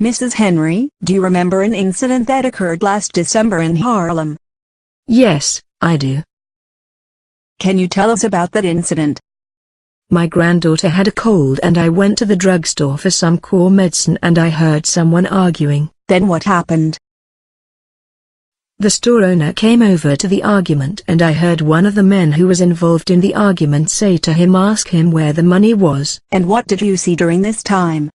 Mrs. Henry, do you remember an incident that occurred last December in Harlem? Yes, I do. Can you tell us about that incident? My granddaughter had a cold and I went to the drugstore for some core medicine and I heard someone arguing. Then what happened? The store owner came over to the argument and I heard one of the men who was involved in the argument say to him, ask him where the money was. And what did you see during this time?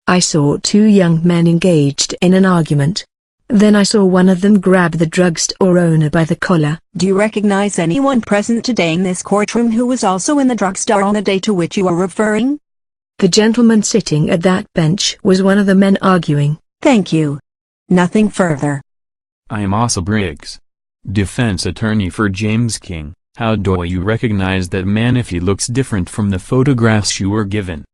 I saw two young men engaged in an argument. Then I saw one of them grab the drugstore owner by the collar. Do you recognize anyone present today in this courtroom who was also in the drugstore on the day to which you are referring? The gentleman sitting at that bench was one of the men arguing. Thank you. Nothing further. I am Asa Briggs, defense attorney for James King. How do you recognize that man if he looks different from the photographs you were given?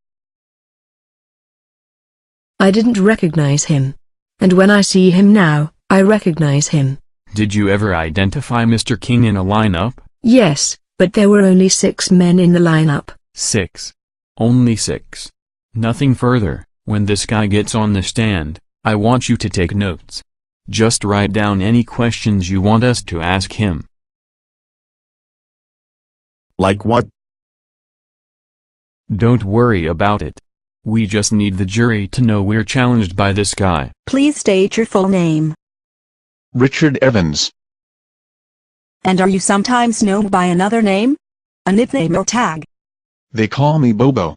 I didn't recognize him. And when I see him now, I recognize him. Did you ever identify Mr. King in a lineup? Yes, but there were only 6 men in the lineup. 6. Only 6. Nothing further. When this guy gets on the stand, I want you to take notes. Just write down any questions you want us to ask him. Like what? Don't worry about it. We just need the jury to know we're challenged by this guy. Please state your full name. Richard Evans. And are you sometimes known by another name? A nickname or tag? They call me Bobo.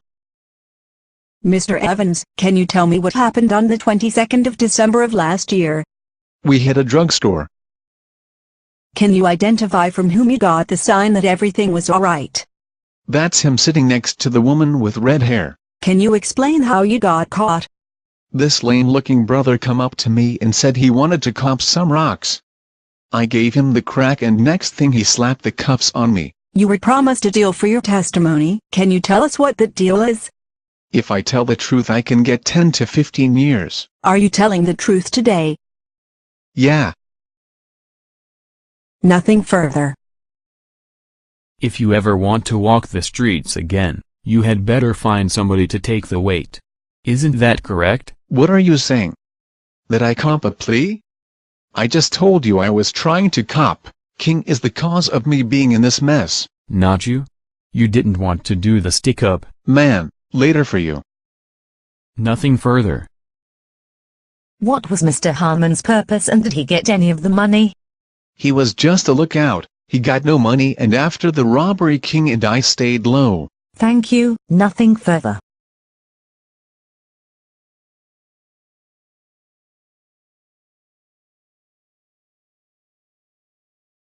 Mr. Evans, can you tell me what happened on the 22nd of December of last year? We hit a drugstore. Can you identify from whom you got the sign that everything was alright? That's him sitting next to the woman with red hair. Can you explain how you got caught? This lame-looking brother come up to me and said he wanted to cop some rocks. I gave him the crack and next thing he slapped the cuffs on me. You were promised a deal for your testimony. Can you tell us what that deal is? If I tell the truth I can get 10 to 15 years. Are you telling the truth today? Yeah. Nothing further. If you ever want to walk the streets again, you had better find somebody to take the weight. Isn't that correct? What are you saying? That I cop a plea? I just told you I was trying to cop. King is the cause of me being in this mess. Not you? You didn't want to do the stick-up. Man, later for you. Nothing further. What was Mr. Harmon's purpose and did he get any of the money? He was just a lookout. He got no money and after the robbery King and I stayed low. Thank you, nothing further.